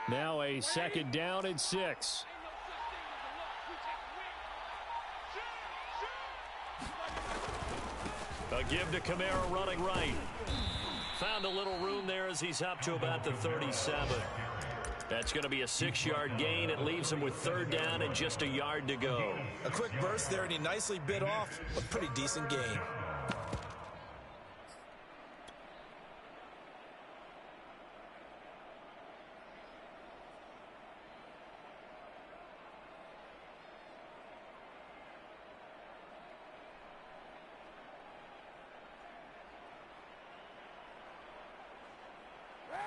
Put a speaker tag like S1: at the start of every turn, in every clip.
S1: Now a second down and 6. A give to Kamara running right. Found a little room there as he's up to about the 37. That's going to be a 6-yard gain. It leaves him with third down and just a yard to go.
S2: A quick burst there, and he nicely bit off a pretty decent gain.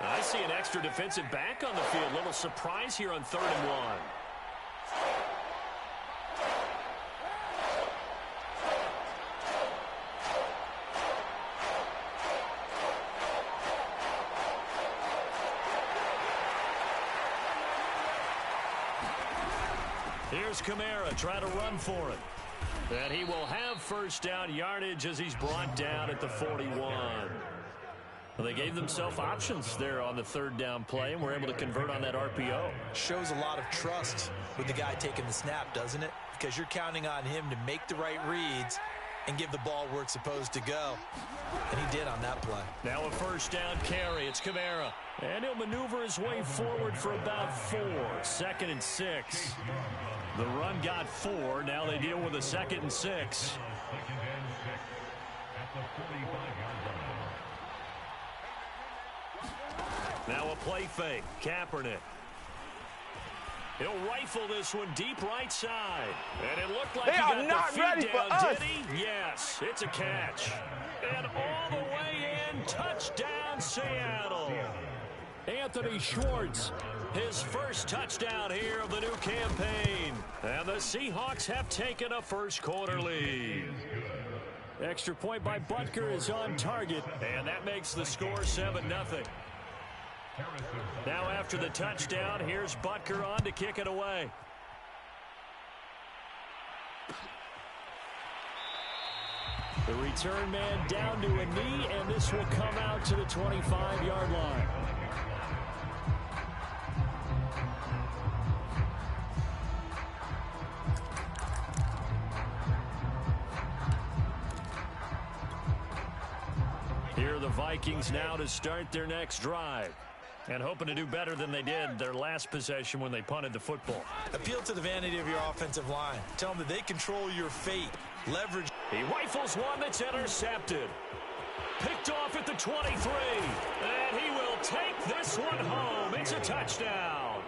S1: I see an extra defensive back on the field. Little surprise here on 3rd and 1. Here's Kamara trying to run for it. And he will have first down yardage as he's brought down at the 41. Well, they gave themselves options there on the 3rd down play, and were able to convert on that RPO.
S2: Shows a lot of trust with the guy taking the snap, doesn't it? Because you're counting on him to make the right reads and give the ball where it's supposed to go. And he did on that play.
S1: Now a first down carry. It's Kamara. And he'll maneuver his way forward for about 4. 2nd and 6. The run got 4. Now they deal with a 2nd and 6. Now a play fake. Kaepernick. He'll rifle this one deep right side. And it looked like
S3: they
S1: he got
S3: are not
S1: the feet
S3: ready
S1: down,
S3: for us.
S1: did he? Yes, it's a catch. And all the way in, touchdown Seattle. Anthony Schwartz, his first touchdown here of the new campaign. And the Seahawks have taken a first-quarter lead. Extra point by Butker is on target, and that makes the score 7-0. Now after the touchdown, here's Butker on to kick it away. The return man down to a knee, and this will come out to the 25-yard line. Here are the Vikings now to start their next drive. And hoping to do better than they did their last possession when they punted the football.
S2: Appeal to the vanity of your offensive line. Tell them that they control your fate. Leverage.
S1: He rifles one that's intercepted. Picked off at the 23. And he will take this one home. It's a touchdown.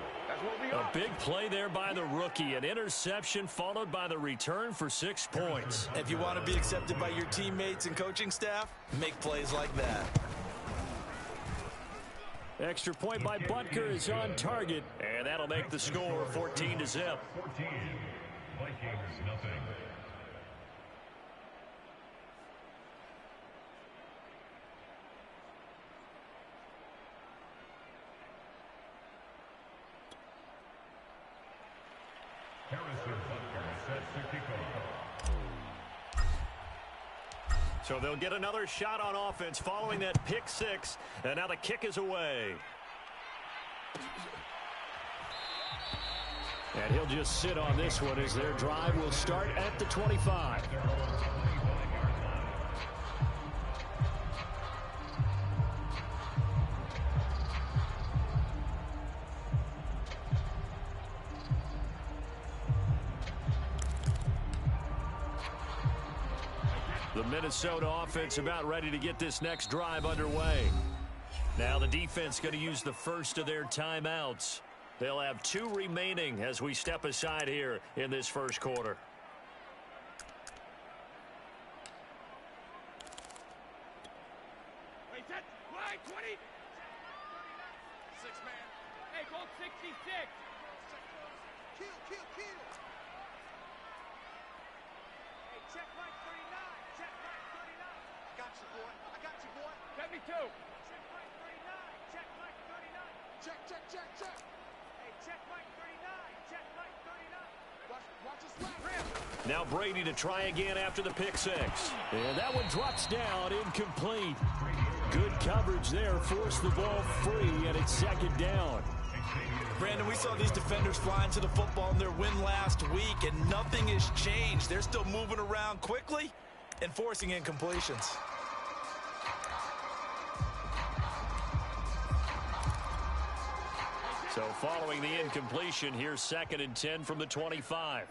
S1: A big play there by the rookie. An interception followed by the return for 6 points.
S2: If you want to be accepted by your teammates and coaching staff, make plays like that.
S1: Extra point by Butker is on target, and that'll make the score 14-0. 14, Vikings nothing. So they'll get another shot on offense following that pick 6, and now the kick is away. And he'll just sit on this one as their drive will start at the 25. The Minnesota offense about ready to get this next drive underway. Now the defense going to use the first of their timeouts. They'll have 2 remaining as we step aside here in this first quarter.
S4: Wait, set, line 20. 6 man. Hey, goal 66. Kill. Hey, check line 39. Check line 39. I got you, boy. 72. Check line 39. Check line 39. Check. Hey, check line 39. Check line 39. Watch this left.
S1: Now Brady to try again after the pick 6. And that one drops down, incomplete. Good coverage there, forced the ball free, and it's 2nd down.
S2: Brandon, we saw these defenders flying to the football in their win last week, and nothing has changed. They're still moving around quickly and forcing incompletions.
S1: So following the incompletion, here's 2nd and 10 from the 25.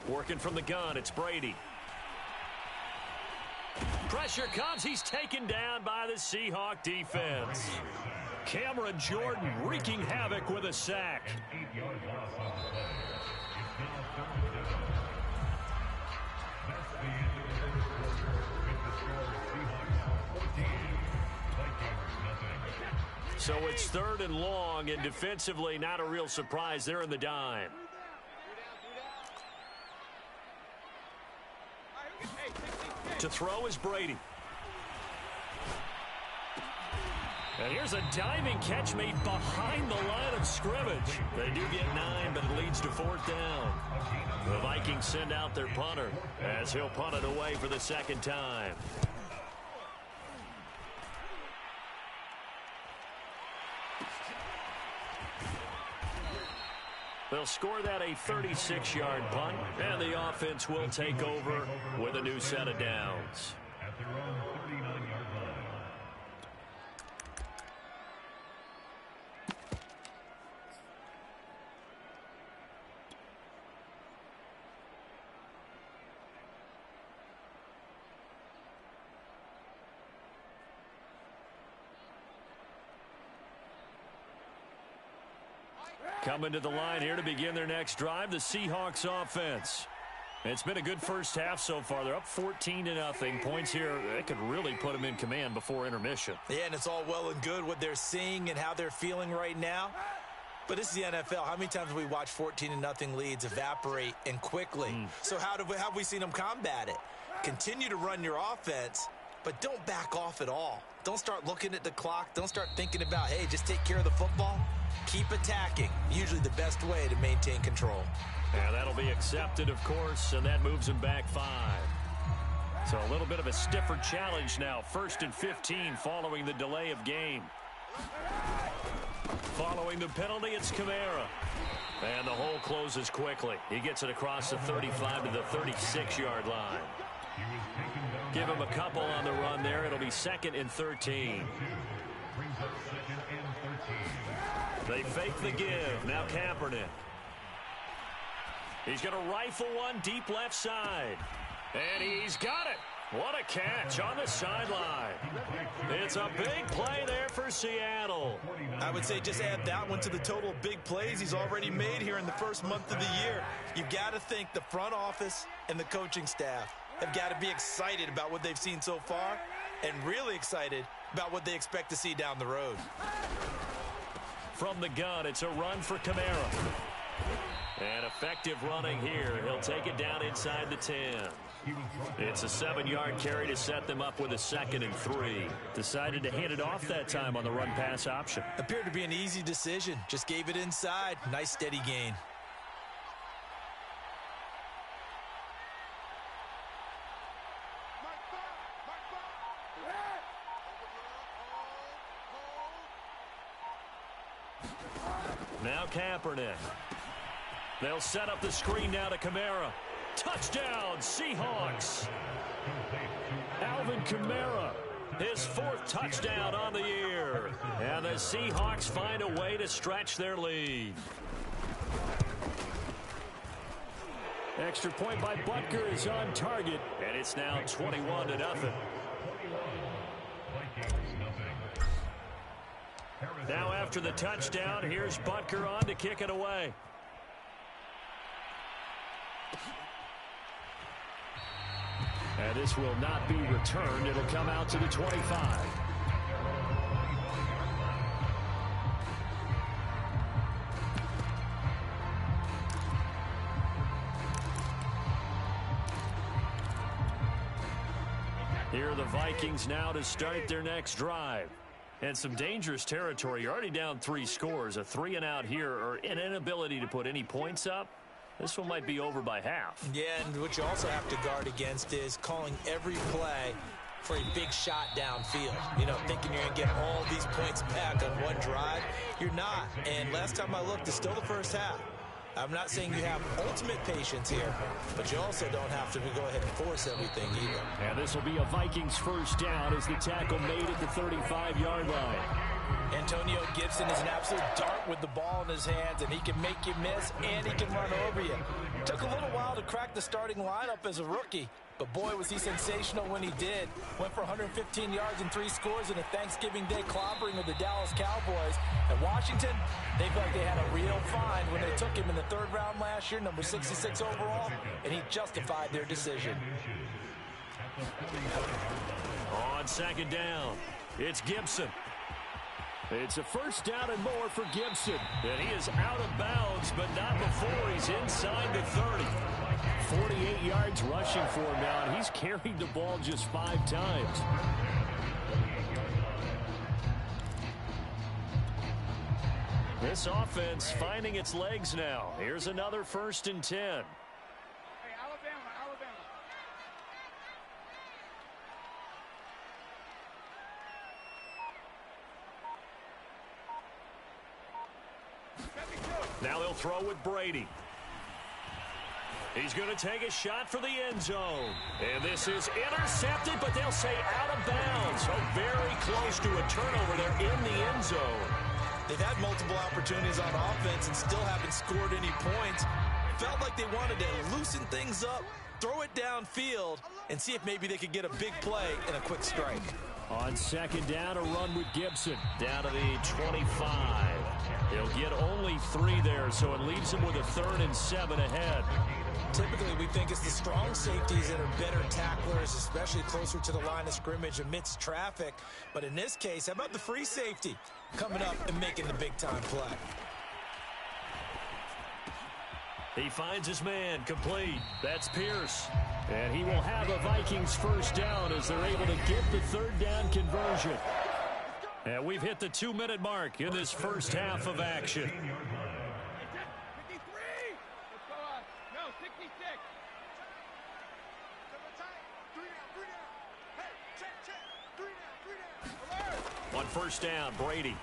S1: Working from the gun, it's Brady. Pressure comes, he's taken down by the Seahawk defense. Cameron Jordan wreaking havoc with a sack. So it's 3rd and long, and defensively not a real surprise. They're in the dime. To throw is Brady. And here's a diving catch made behind the line of scrimmage. They do get 9, but it leads to 4th down. The Vikings send out their punter as he'll punt it away for the 2nd time. They'll score that a 36-yard punt, and the offense will take over with a new set of downs.
S3: At their own 39-yard line.
S1: Coming to the line here to begin their next drive, the Seahawks offense. It's been a good first half so far. They're up 14-0. Points here, they could really put them in command before intermission.
S2: Yeah, and it's all well and good what they're seeing and how they're feeling right now. But this is the NFL. How many times have we watched 14-0 leads evaporate and quickly? So how have we seen them combat it? Continue to run your offense, but don't back off at all. Don't start looking at the clock. Don't start thinking about, hey, just take care of the football. Keep attacking. Usually the best way to maintain control.
S1: Yeah, that'll be accepted, of course, and that moves them back 5. So a little bit of a stiffer challenge now. 1st and 15 following the delay of game. Following the penalty, it's Kamara. And the hole closes quickly. He gets it across the 35 to the 36-yard line. Give him a couple on the run there. It'll be 2nd and 13. They fake the give. Now Kaepernick. He's going to rifle one deep left side. And he's got it. What a catch on the sideline. It's a big play there for Seattle.
S2: I would say just add that one to the total of big plays he's already made here in the first month of the year. You've got to think the front office and the coaching staff have got to be excited about what they've seen so far and really excited about what they expect to see down the road.
S1: From the gun, it's a run for Kamara. And effective running here. He'll take it down inside the 10. It's a 7-yard carry to set them up with a 2nd and 3. Decided to hand it off that time on the run-pass option.
S2: Appeared to be an easy decision. Just gave it inside. Nice steady gain.
S1: Now Kaepernick. They'll set up the screen now to Kamara. Touchdown, Seahawks. Alvin Kamara, his 4th touchdown on the year. And the Seahawks find a way to stretch their lead. Extra point by Butker is on target. And it's now 21-0. Now after the touchdown, here's Butker on to kick it away. And this will not be returned. It'll come out to the 25. Here are the Vikings now to start their next drive. And some dangerous territory. You're already down 3 scores. A 3-and-out here or an inability to put any points up. This one might be over by half.
S2: Yeah, and what you also have to guard against is calling every play for a big shot downfield. You know, thinking you're going to get all these points back on one drive. You're not. And last time I looked, it's still the first half. I'm not saying you have ultimate patience here, but you also don't have to go ahead and force everything either.
S1: And this will be a Vikings first down as the tackle made at the 35-yard line.
S2: Antonio Gibson is an absolute dart with the ball in his hands, and he can make you miss, and he can run over you. Took a little while to crack the starting lineup as a rookie, but boy, was he sensational when he did. Went for 115 yards and 3 scores in a Thanksgiving Day clobbering of the Dallas Cowboys. And Washington, they felt like they had a real find when they took him in the 3rd round last year, number 66 overall, and he justified their decision.
S1: On 2nd down, it's Gibson. It's a first down and more for Gibson. And he is out of bounds, but not before he's inside the 30. 48 yards rushing for him now, and he's carried the ball just 5 times. This offense finding its legs now. Here's another 1st and 10.
S4: Hey, Alabama.
S1: Now they'll throw with Brady. He's going to take a shot for the end zone. And this is intercepted, but they'll say out of bounds. So very close to a turnover there in the end zone.
S2: They've had multiple opportunities on offense and still haven't scored any points. Felt like they wanted to loosen things up, throw it downfield, and see if maybe they could get a big play and a quick strike.
S1: On 2nd down, a run with Gibson. Down to the 25. He'll get only 3 there, so it leaves him with a 3rd and 7 ahead.
S2: Typically, we think it's the strong safeties that are better tacklers, especially closer to the line of scrimmage amidst traffic. But in this case, how about the free safety coming up and making the big-time play?
S1: He finds his man, complete. That's Pierce. And he will have a Vikings first down as they're able to get the 3rd down conversion. And we've hit the 2-minute mark in this first half of action.
S4: 53. Let's go on. No, 66. Three down. Hey, check. 3 down. Alert.
S1: On 1st down, Brady.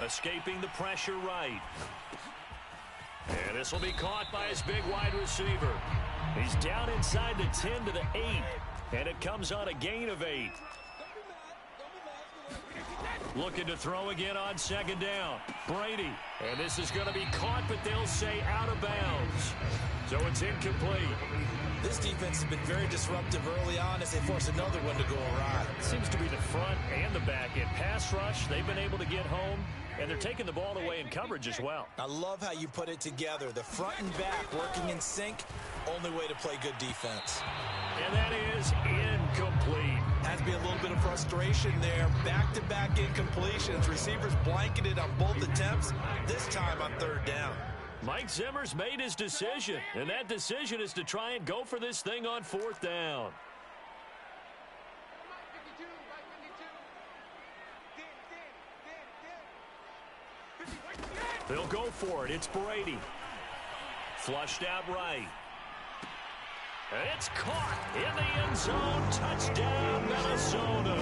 S1: Escaping the pressure right. And this will be caught by his big wide receiver. He's down inside the 10 to the 8. And it comes on a gain of 8. Looking to throw again on 2nd down. Brady. And this is going to be caught, but they'll say out of bounds. So it's incomplete.
S2: This defense has been very disruptive early on as they force another one to go awry.
S1: Seems to be the front and the back end. Pass rush, they've been able to get home, and they're taking the ball away in coverage as well.
S2: I love how you put it together. The front and back working in sync, only way to play good defense.
S1: And that is incomplete.
S2: Has to be a little bit of frustration there. Back-to-back incompletions. Receivers blanketed on both attempts, this time on 3rd down.
S1: Mike Zimmer's made his decision, and that decision is to try and go for this thing on 4th down. They'll go for it. It's Brady. Flushed out right. And it's caught in the end zone. Touchdown, Minnesota.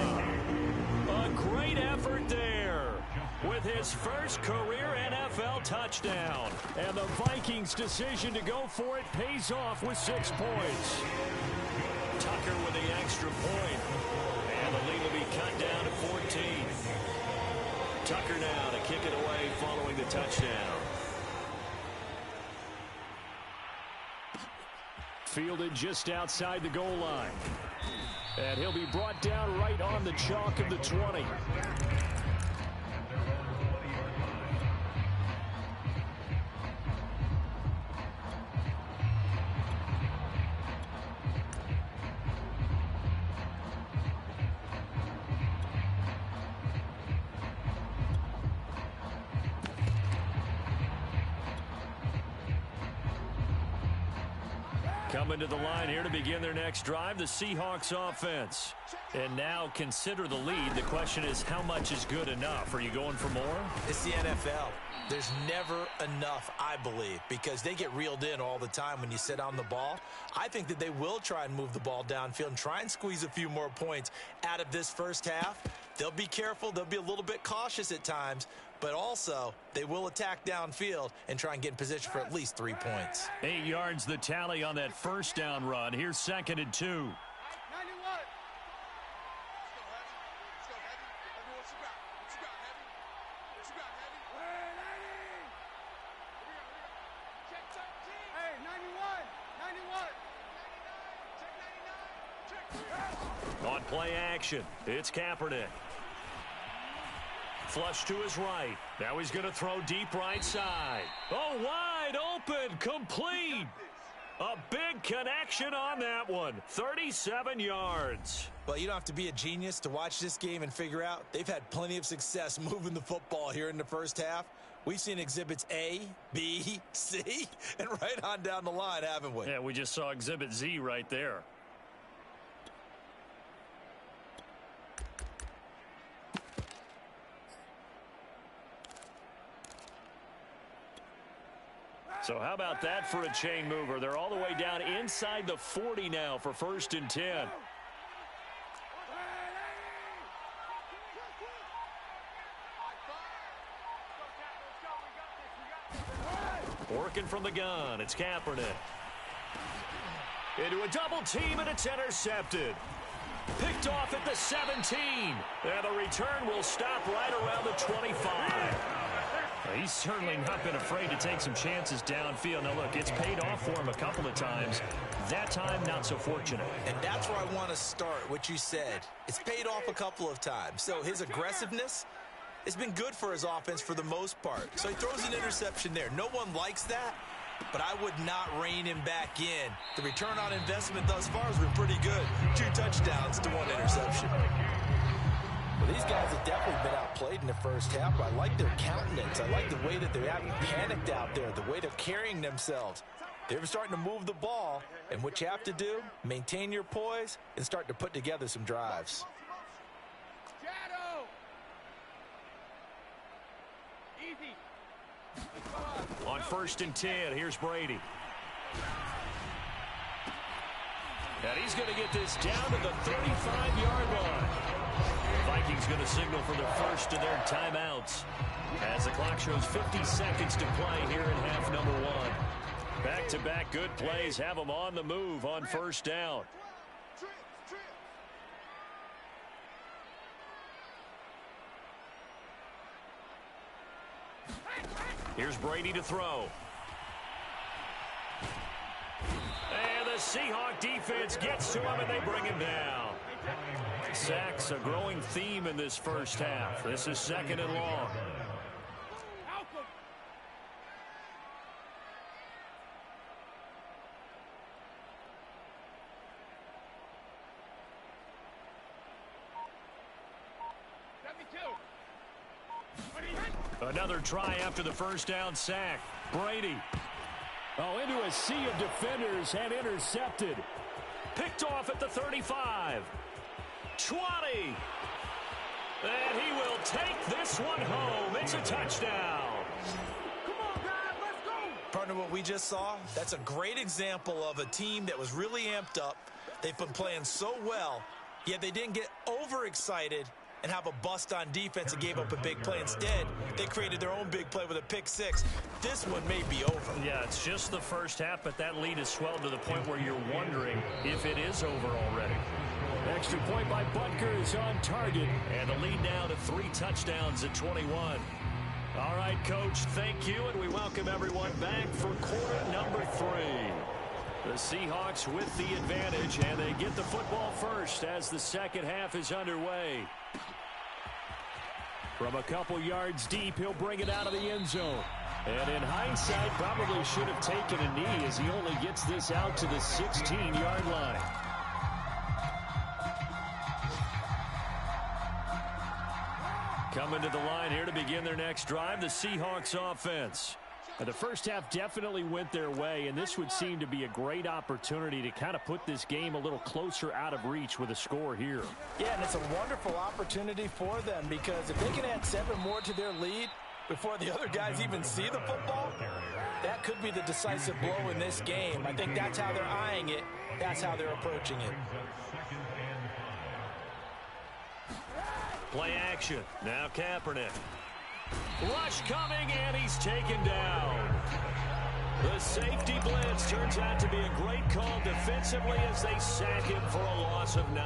S1: A great effort there with his first career NFL touchdown. And the Vikings' decision to go for it pays off with 6 points. Tucker with the extra point. And the lead will be cut down to 14. Tucker now to kick it away following the touchdown. Fielded just outside the goal line. And he'll be brought down right on the chalk of the 20. Coming to the line here to begin their next drive, the Seahawks offense. And now consider the lead. The question is, how much is good enough? Are you going for more?
S2: It's the NFL. There's never enough, I believe, because they get reeled in all the time when you sit on the ball. I think that they will try and move the ball downfield and try and squeeze a few more points out of this first half. They'll be careful. They'll be a little bit cautious at times, but also they will attack downfield and try and get in position for at least 3 points.
S1: 8 yards the tally on that first down run. Here's 2nd and 2. On play action, it's Kaepernick. Flush to his right. Now he's going to throw deep right side. Oh, wide open, complete. A big connection on that one. 37 yards.
S2: Well, you don't have to be a genius to watch this game and figure out they've had plenty of success moving the football here in the first half. We've seen exhibits A, B, C, and right on down the line, haven't we?
S1: Yeah, we just saw exhibit Z right there. So how about that for a chain mover? They're all the way down inside the 40 now for 1st and 10. Working from the gun, it's Kaepernick. Into a double team, and it's intercepted. Picked off at the 17. And the return will stop right around the 25. He's certainly not been afraid to take some chances downfield. Now, look, it's paid off for him a couple of times. That time, not so fortunate.
S2: And that's where I want to start, what you said. It's paid off a couple of times. So his aggressiveness has been good for his offense for the most part. So he throws an interception there. No one likes that, but I would not rein him back in. The return on investment thus far has been pretty good. 2 touchdowns to 1 interception. Well, these guys have definitely been outplayed in the first half. I like their countenance. I like the way that they haven't panicked out there, the way they're carrying themselves. They're starting to move the ball, and what you have to do, maintain your poise and start to put together some drives.
S1: On 1st and 10, here's Brady. And he's going to get this down to the 35-yard line. Vikings going to signal for their first of their timeouts as the clock shows 50 seconds to play here in half number 1. Back-to-back good plays have them on the move on 1st down. Here's Brady to throw. And the Seahawk defense gets to him, and they bring him down. Sacks a growing theme in this first half. This is 2nd and long. Another try after the first down sack. Brady. Oh, into a sea of defenders and intercepted. Picked off at the 35. 20. And he will take this one home. It's a touchdown.
S4: Come on, guys, let's go.
S2: Partner, what we just saw, that's a great example of a team that was really amped up. They've been playing so well, yet they didn't get overexcited and have a bust on defense and gave up a big play. Instead, they created their own big play with a pick six. This one may be over.
S1: Yeah, it's just the first half, but that lead has swelled to the point where you're wondering if it is over already. Extra point by Butker is on target, and the lead now to 3 touchdowns at 21. All right, Coach, thank you, and we welcome everyone back for quarter number 3. The Seahawks with the advantage, and they get the football first as the second half is underway. From a couple yards deep, he'll bring it out of the end zone. And in hindsight, probably should have taken a knee as he only gets this out to the 16-yard line. Coming to the line here to begin their next drive, the Seahawks offense. And the first half definitely went their way, and this would seem to be a great opportunity to kind of put this game a little closer out of reach with a score here.
S2: Yeah, and it's a wonderful opportunity for them because if they can add 7 more to their lead, before the other guys even see the football, that could be the decisive blow in this game. I think that's how they're eyeing it. That's how they're approaching it.
S1: Play action. Now Kaepernick. Rush coming, and he's taken down. The safety blitz turns out to be a great call defensively as they sack him for a loss of 9.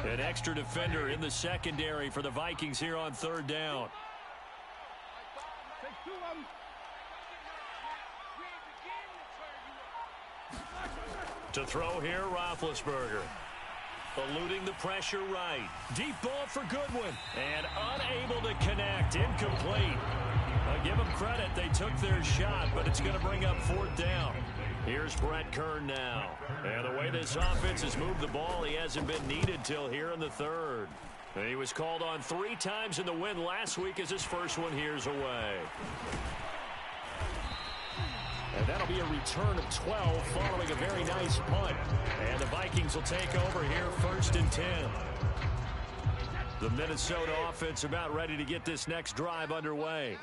S1: An extra defender in the secondary for the Vikings here on 3rd down. To throw here, Roethlisberger. Eluding the pressure right. Deep ball for Goodwin. And unable to connect. Incomplete. I'll give them credit. They took their shot, but it's going to bring up 4th down. Here's Brett Kern now. And the way this offense has moved the ball, he hasn't been needed till here in the 3rd. And he was called on 3 times in the win last week as his first one here's away. And that'll be a return of 12 following a very nice punt. And the Vikings will take over here 1st and 10. The Minnesota offense about ready to get this next drive underway.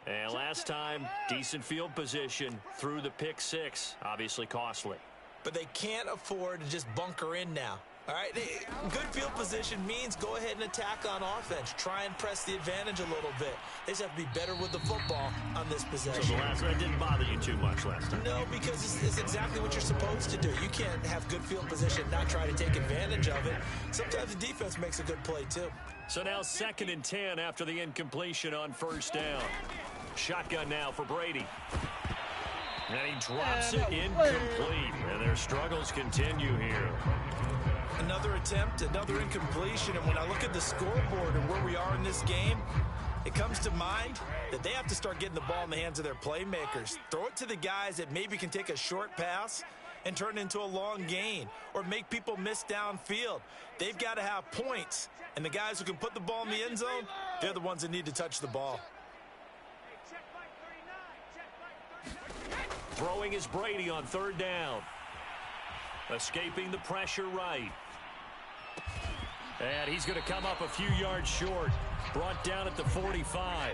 S1: And last time, decent field position through the pick 6. Obviously costly.
S2: But they can't afford to just bunker in now. All right, good field position means go ahead and attack on offense. Try and press the advantage a little bit. They just have to be better with the football on this possession.
S1: So the last one didn't bother you too much last time?
S2: No, because it's exactly what you're supposed to do. You can't have good field position and not try to take advantage of it. Sometimes the defense makes a good play, too.
S1: So now 2nd and 10 after the incompletion on 1st down. Shotgun now for Brady. And he drops it incomplete. And their struggles continue here.
S2: Another attempt, another incompletion, and when I look at the scoreboard and where we are in this game, it comes to mind that they have to start getting the ball in the hands of their playmakers. Throw it to the guys that maybe can take a short pass and turn it into a long gain or make people miss downfield. They've got to have points, and the guys who can put the ball in the end zone, they're the ones that need to touch the ball.
S1: Throwing is Brady on 3rd down. Escaping the pressure right. And he's going to come up a few yards short. Brought down at the 45.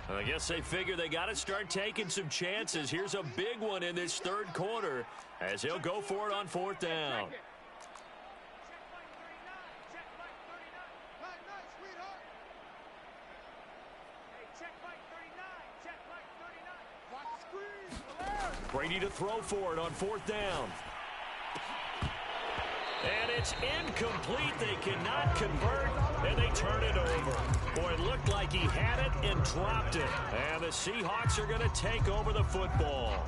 S1: I guess they figure they got to start taking some chances. Here's a big one in this 3rd quarter as he'll go for it on 4th down. Brady to throw for it on 4th down. And it's incomplete. They cannot convert, and they turn it over. Boy, it looked like he had it and dropped it. And the Seahawks are going to take over the football.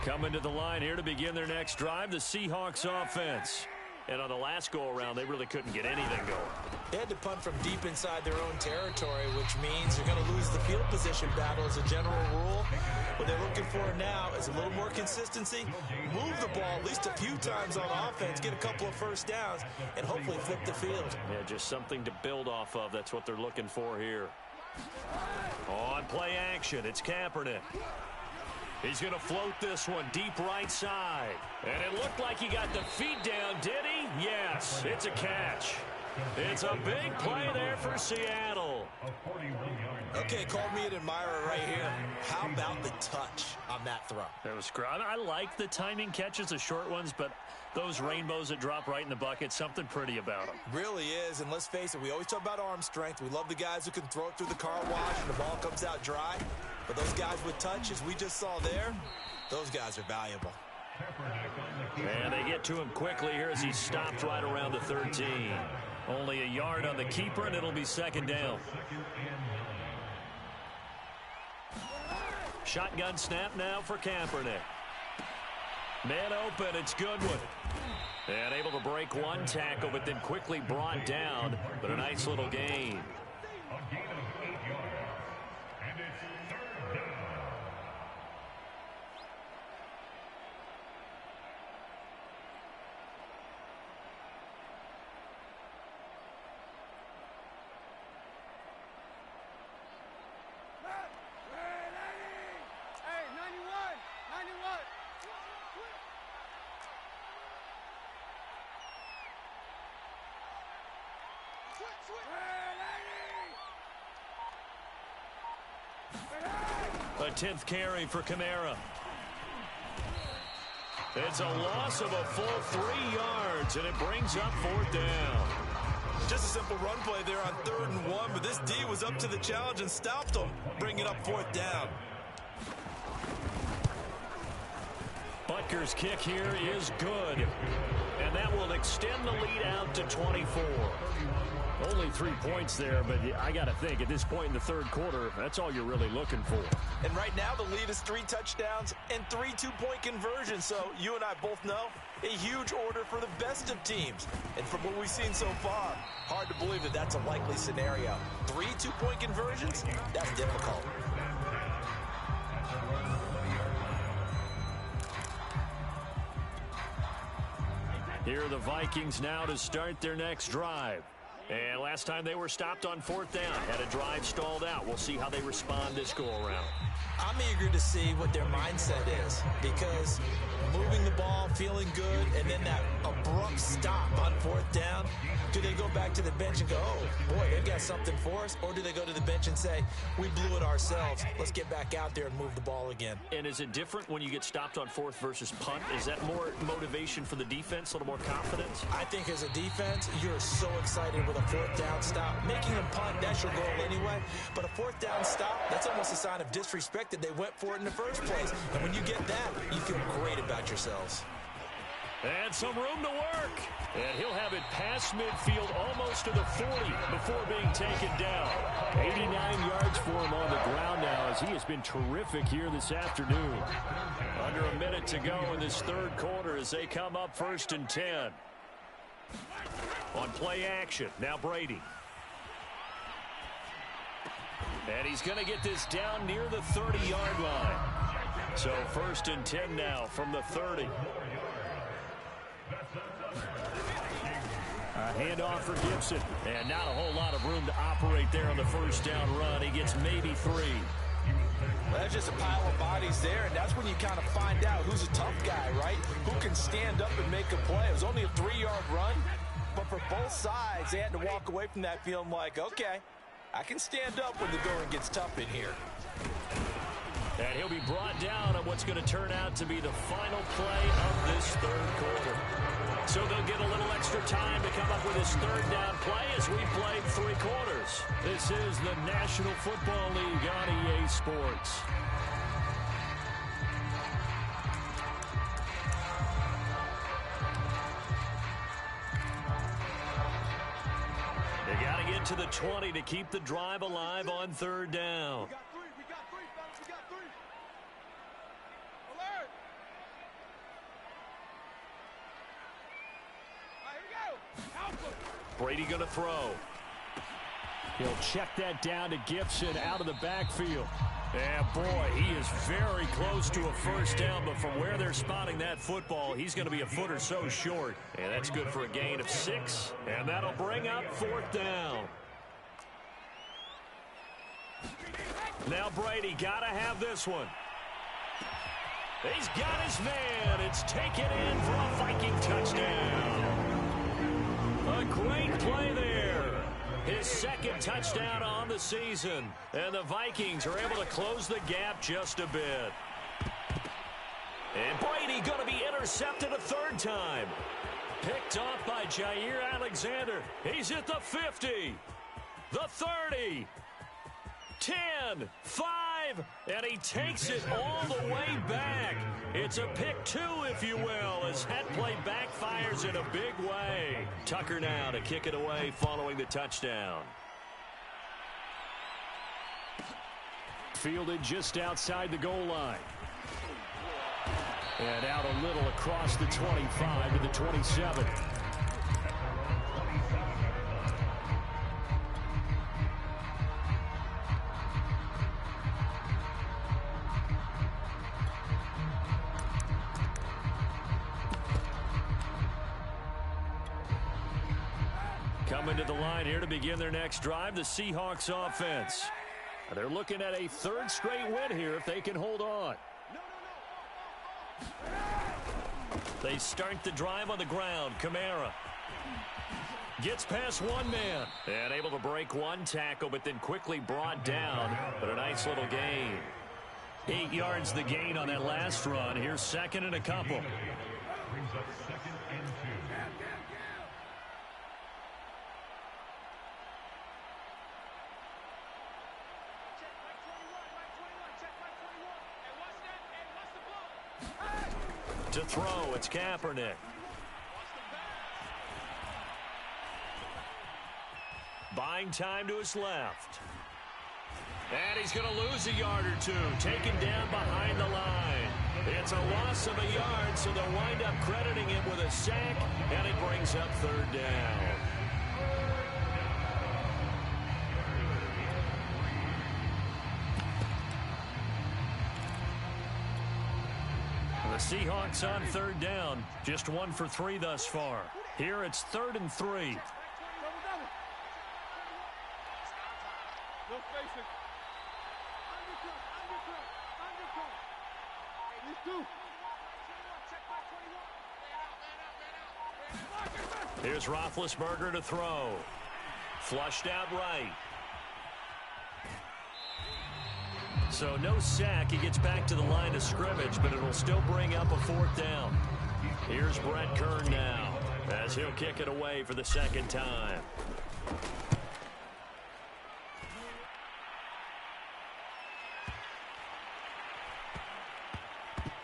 S1: Coming to the line here to begin their next drive, the Seahawks offense. And on the last go-around, they really couldn't get anything going.
S2: They had to punt from deep inside their own territory, which means they're going to lose the field position battle as a general rule. What they're looking for now is a little more consistency, move the ball at least a few times on offense, get a couple of first downs, and hopefully flip the field.
S1: Yeah, just something to build off of. That's what they're looking for here. On play action, it's Kaepernick. He's going to float this one deep right side. And it looked like he got the feet down, did he? Yes, it's a catch. It's a big play there for Seattle.
S2: Okay, call me an admirer right here. How about the touch on that throw?
S1: That was great. I like the timing catches, the short ones, but those rainbows that drop right in the bucket, something pretty about them.
S2: Really is, and let's face it, we always talk about arm strength. We love the guys who can throw it through the car wash and the ball comes out dry. But those guys with touch, as we just saw there, those guys are valuable.
S1: And they get to him quickly here as he's stopped right around the 13. Only a yard on the keeper, and it'll be 2nd down. Shotgun snap now for Kaepernick. Man open, it's Goodwin. And able to break one tackle, but then quickly brought down. But a nice little gain.
S3: A gain of 8 yards. And it's 3rd down.
S1: A 10th carry for Kamara. It's a loss of a full 3 yards, and it brings up 4th down.
S2: Just a simple run play there on 3rd and 1, but this D was up to the challenge and stopped them, bringing up 4th down.
S1: Butker's kick here is good, and that will extend the lead out to 24. Only 3 points there, but I got to think at this point in the 3rd quarter, that's all you're really looking for.
S2: And right now the lead is 3 touchdowns and 3 two-point conversions, so you and I both know a huge order for the best of teams. And from what we've seen so far, hard to believe that that's a likely scenario. 3 two-point conversions? That's difficult.
S1: Here are the Vikings now to start their next drive. And last time they were stopped on 4th down, had a drive stalled out. We'll see how they respond this go-around.
S2: I'm eager to see what their mindset is, because moving the ball, feeling good, and then that abrupt stop on 4th down, do they go back to the bench and go, oh, boy, they've got something for us? Or do they go to the bench and say, we blew it ourselves, let's get back out there and move the ball again?
S1: And is it different when you get stopped on 4th versus punt? Is that more motivation for the defense, a little more confidence?
S2: I think as a defense, you're so excited with a 4th down stop. Making them punt, that's your goal anyway. But a 4th down stop, that's almost a sign of disrespect that they went for it in the first place. And when you get that, you feel great about yourselves.
S1: And some room to work. And he'll have it past midfield almost to the 40 before being taken down. 89 yards for him on the ground now as he has been terrific here this afternoon. Under a minute to go in this 3rd quarter as they come up 1st and 10. On play action, now Brady. And he's going to get this down near the 30-yard line. So 1st and 10 now from the 30. A handoff for Gibson. And not a whole lot of room to operate there on the 1st down run. He gets maybe 3.
S2: Well, that's just a pile of bodies there, and that's when you kind of find out who's a tough guy, right? Who can stand up and make a play. It was only a 3-yard run, but for both sides, they had to walk away from that feeling like, okay, I can stand up when the going gets tough in here.
S1: And he'll be brought down on what's going to turn out to be the final play of this 3rd quarter. So they'll get a little extra time to come up with his 3rd down play as we played 3 quarters. This is the National Football League on EA Sports. They got to get to the 20 to keep the drive alive on 3rd down.
S4: We got 3, fellas. We got 3. Alert! All right, here we go. Alpha.
S1: Brady going to throw. He'll check that down to Gibson out of the backfield. And boy, he is very close to a 1st down, but from where they're spotting that football, he's going to be a foot or so short. And that's good for a gain of 6, and that'll bring up 4th down. Now Brady got to have this one. He's got his man. It's taken in for a Viking touchdown. A great play there. His 2nd touchdown on the season. And the Vikings are able to close the gap just a bit. And Brady going to be intercepted a 3rd time. Picked off by Jair Alexander. He's at the 50. The 30. 10, 5, and he takes it all the way back. It's a pick 2, if you will, as that play backfires in a big way. Tucker now to kick it away following the touchdown. Fielded just outside the goal line. And out a little across the 25 to the 27. Coming to the line here to begin their next drive, the Seahawks offense. They're looking at a 3rd straight win here if they can hold on. They start the drive on the ground. Kamara gets past one man and able to break one tackle, but then quickly brought down. But a nice little gain. 8 yards the gain on that last run. Here's second and a couple.
S3: Brings up second and 2.
S1: To throw, it's Kaepernick. Buying time to his left. And he's going to lose a yard or two. Taken down behind the line. It's a loss of a yard, so they'll wind up crediting him with a sack, and it brings up third down. The Seahawks on third down. Just 1 for 3 thus far. Here it's 3rd and 3. Here's Roethlisberger to throw. Flushed out right. So no sack. He gets back to the line of scrimmage, but it'll still bring up a 4th down. Here's Brett Kern now, as he'll kick it away for the second time.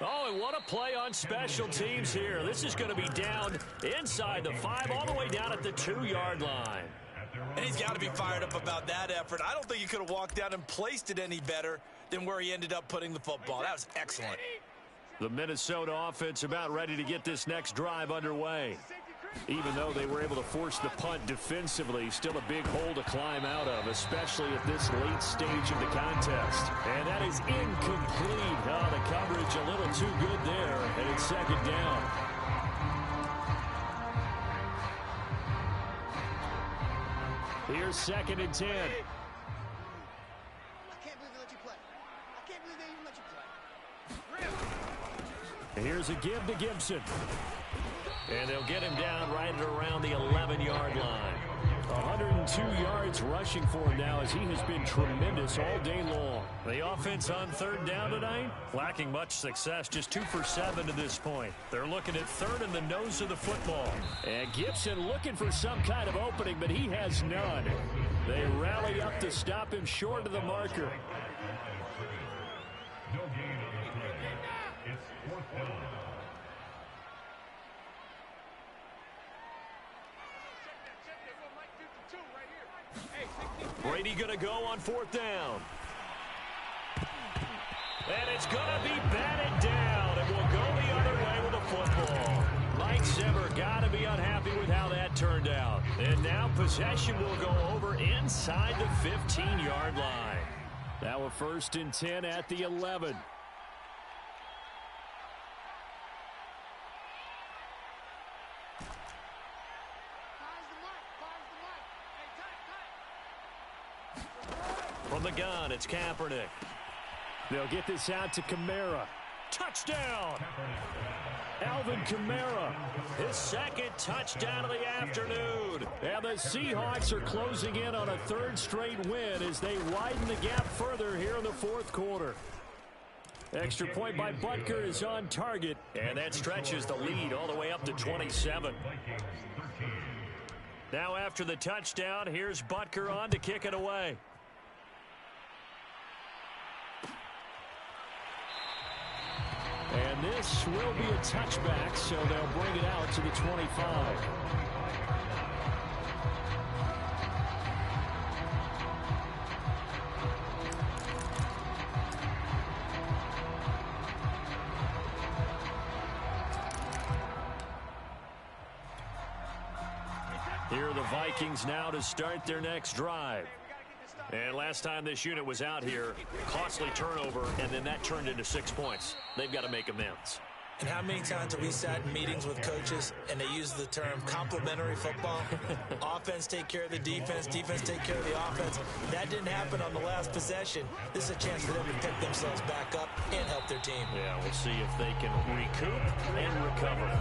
S1: Oh, and what a play on special teams here. This is going to be down inside the 5, all the way down at the 2-yard line.
S2: And he's got to be fired up about that effort. I don't think he could have walked down and placed it any better than where he ended up putting the football. That was excellent.
S1: The Minnesota offense about ready to get this next drive underway. Even though they were able to force the punt defensively, still a big hole to climb out of, especially at this late stage of the contest. And that is incomplete. Oh, the coverage a little too good there, and it's second down. Here's 2nd and 10.
S4: I can't believe they let you play. I can't believe they even let you play.
S1: And here's a give to Gibson. And they'll get him down right at around the 11-yard line. 102 yards rushing for him now, as he has been tremendous all day long. The offense on third down tonight, lacking much success, just 2 for 7 to this point. They're looking at third in the nose of the football. And Gibson looking for some kind of opening, but he has none. They rally up to stop him short of the marker.
S3: No gain on the play. It's 4th down.
S1: Brady going to go on 4th down. And it's going to be batted down. And will go the other way with the football. Mike Zimmer got to be unhappy with how that turned out. And now possession will go over inside the 15-yard line. Now a 1st and 10 at the 11. From the gun, it's Kaepernick. They'll get this out to Kamara. Touchdown! Alvin Kamara, his 2nd touchdown of the afternoon. And the Seahawks are closing in on a 3rd straight win as they widen the gap further here in the 4th quarter. Extra point by Butker is on target, and that stretches the lead all the way up to 27. Now after the touchdown, here's Butker on to kick it away. And this will be a touchback, so they'll bring it out to the 25. Here are the Vikings now to start their next drive. And last time this unit was out here, costly turnover, and then that turned into 6 points. They've got to make amends.
S2: And how many times have we sat in meetings with coaches and they use the term complementary football? Offense take care of the defense, defense take care of the offense. That didn't happen on the last possession. This is a chance for them to pick themselves back up and help their team.
S1: Yeah, we'll see if they can recoup and recover.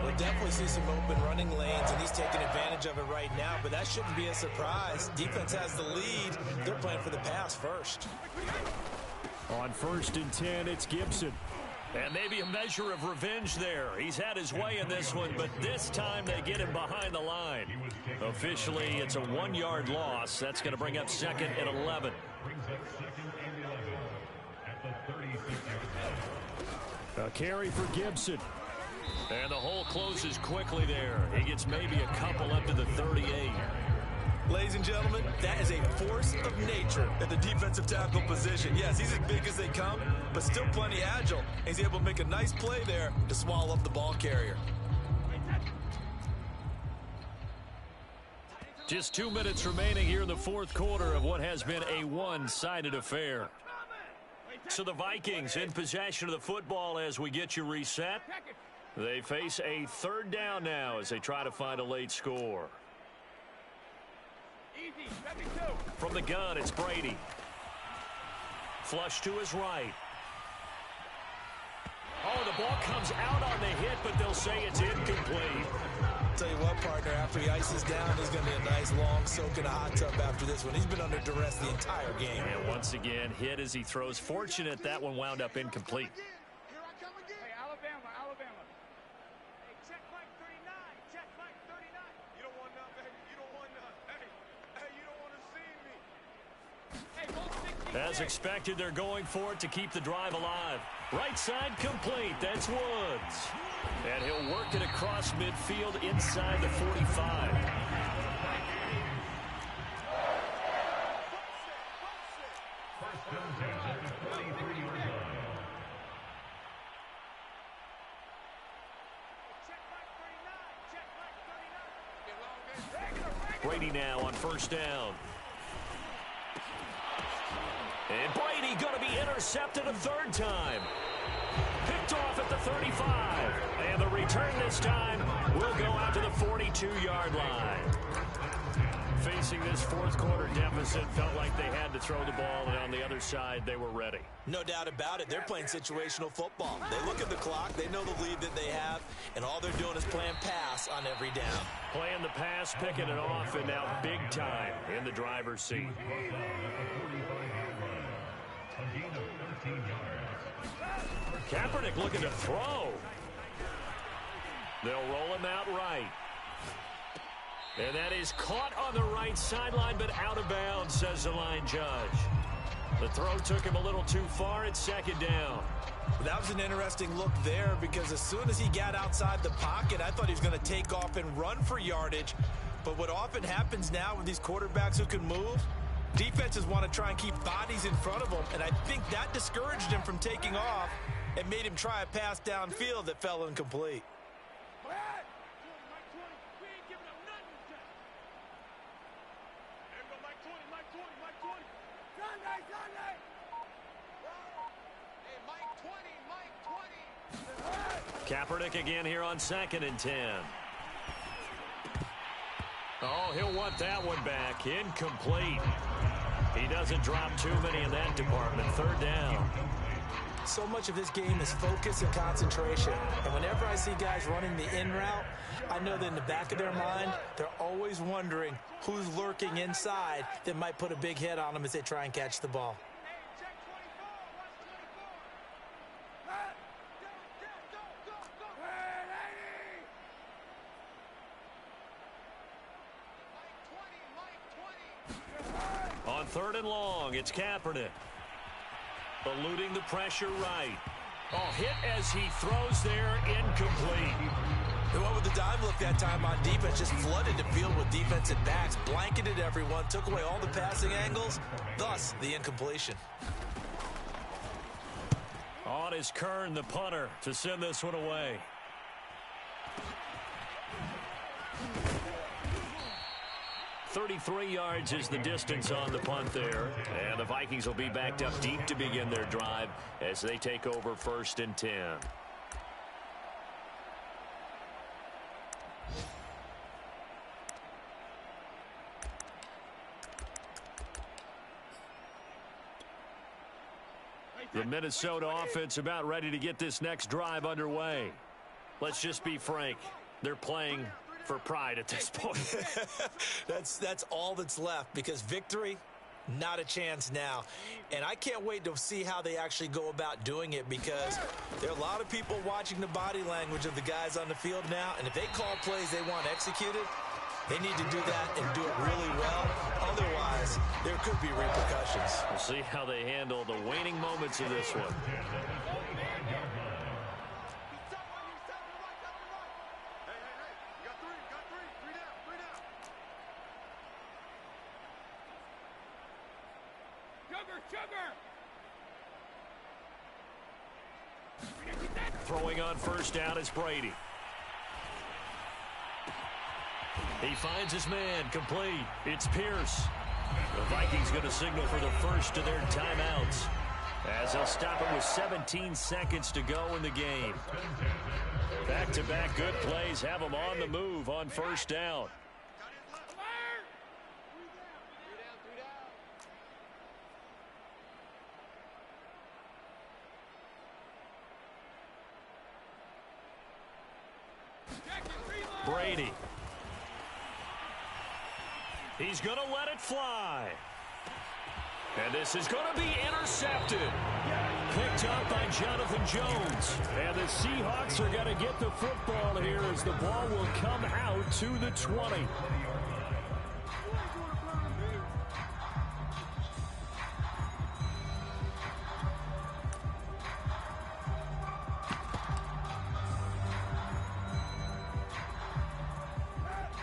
S2: We'll definitely see some open running lanes, and he's taking advantage of it right now, but that shouldn't be a surprise. Defense has the lead. They're playing for the pass first.
S1: On 1st and 10, it's Gibson. And maybe a measure of revenge there. He's had his way in this one, but this time they get him behind the line. Officially, it's a 1-yard loss. That's going to bring up 2nd and 11.
S3: Brings up 2nd and 11 at the 36-yard line.
S1: A carry for Gibson. And the hole closes quickly there. He gets maybe a couple up to the 38.
S2: Ladies and gentlemen, that is a force of nature at the defensive tackle position. Yes, he's as big as they come, but still plenty agile. He's able to make a nice play there to swallow up the ball carrier.
S1: Just 2 minutes remaining here in the 4th quarter of what has been a one-sided affair. So the Vikings in possession of the football as we get you reset. They face a 3rd down now as they try to find a late score. From the gun, it's Brady. Flush to his right. Oh, the ball comes out on the hit, but they'll say it's incomplete.
S2: Tell you what, partner, after he ices down, there's going to be a nice long soak in a hot tub after this one. He's been under duress the entire game.
S1: And once again, hit as he throws. Fortunate that one wound up incomplete.
S4: Here I come again. Hey, Alabama. Hey, check Mike 39. Check Mike 39. You don't want none, baby. You don't want none. Hey, you don't want to see me. Hey, go 60.
S1: As expected, they're going for it to keep the drive alive. Right side complete. That's Woods. And he'll work it across midfield inside the 45.
S3: First and 10 at the 33-yard line.
S4: Check Mike 39. Check Mike 39.
S1: Brady now on 1st down. And Brady going to be intercepted a 3rd time. Picked off at the 35. And the return this time will go out to the 42-yard line. Facing this 4th quarter deficit, felt like they had to throw the ball, and on the other side, they were ready.
S2: No doubt about it. They're playing situational football. They look at the clock. They know the lead that they have, and all they're doing is playing pass on every down.
S1: Playing the pass, picking it off, and now big time in the driver's seat.
S3: A gain of 13 yards.
S1: Kaepernick looking to throw. They'll roll him out right. And that is caught on the right sideline, but out of bounds, says the line judge. The throw took him a little too far. It's 2nd down.
S2: That was an interesting look there because as soon as he got outside the pocket, I thought he was going to take off and run for yardage. But what often happens now with these quarterbacks who can move, defenses want to try and keep bodies in front of them, and I think that discouraged him from taking off and made him try a pass downfield that fell incomplete.
S1: Kaepernick again here on 2nd and 10. Oh, he'll want that one back. Incomplete. He doesn't drop too many in that department. 3rd down.
S2: So much of this game is focus and concentration. And whenever I see guys running the in route, I know that in the back of their mind, they're always wondering who's lurking inside that might put a big hit on them as they try and catch the ball.
S1: On 3rd and long, it's Kaepernick. Eluding the pressure right. Oh, hit as he throws there, incomplete.
S2: And what with the dive look that time on defense, just flooded the field with defensive backs, blanketed everyone, took away all the passing angles, thus the incompletion.
S1: On is Kern, the punter, to send this one away. .33 yards is the distance on the punt there. And the Vikings will be backed up deep to begin their drive as they take over 1st and 10. Minnesota offense about ready to get this next drive underway. Let's just be frank. They're playing for pride at this point.
S2: That's all that's left, because victory, not a chance now. And I can't wait to see how they actually go about doing it, because there are a lot of people watching the body language of the guys on the field now, and if they call plays they want executed, they need to do that and do it really well. Otherwise, there could be repercussions.
S1: We'll see how they handle the waning moments of this one. Throwing on first down is Brady. He finds his man, complete. It's Pierce. The Vikings going to signal for the first of their timeouts, as they'll stop it with 17 seconds to go in the game. Back-to-back good plays have them on the move on first down. Brady. He's going to let it fly. And this is going to be intercepted. Picked up by Jonathan Jones. And the Seahawks are going to get the football here as the ball will come out to the 20.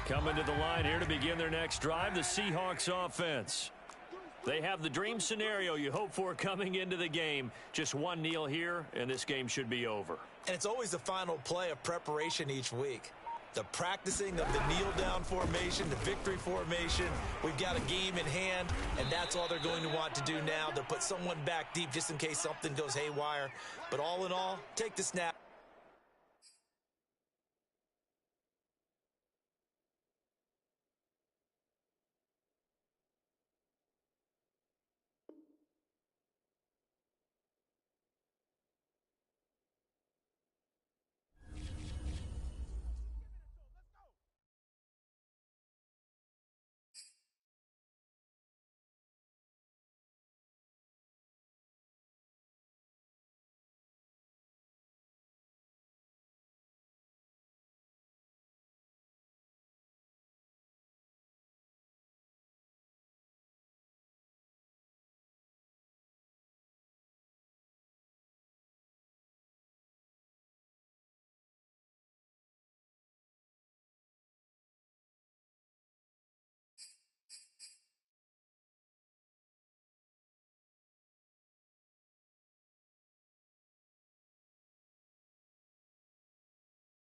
S1: Coming to the line here to begin their next drive, the Seahawks offense. They have the dream scenario you hope for coming into the game. Just one kneel here, and this game should be over.
S2: And it's always the final play of preparation each week. The practicing of the kneel-down formation, the victory formation. We've got a game in hand, and that's all they're going to want to do now. They'll put someone back deep just in case something goes haywire. But all in all, take the snap.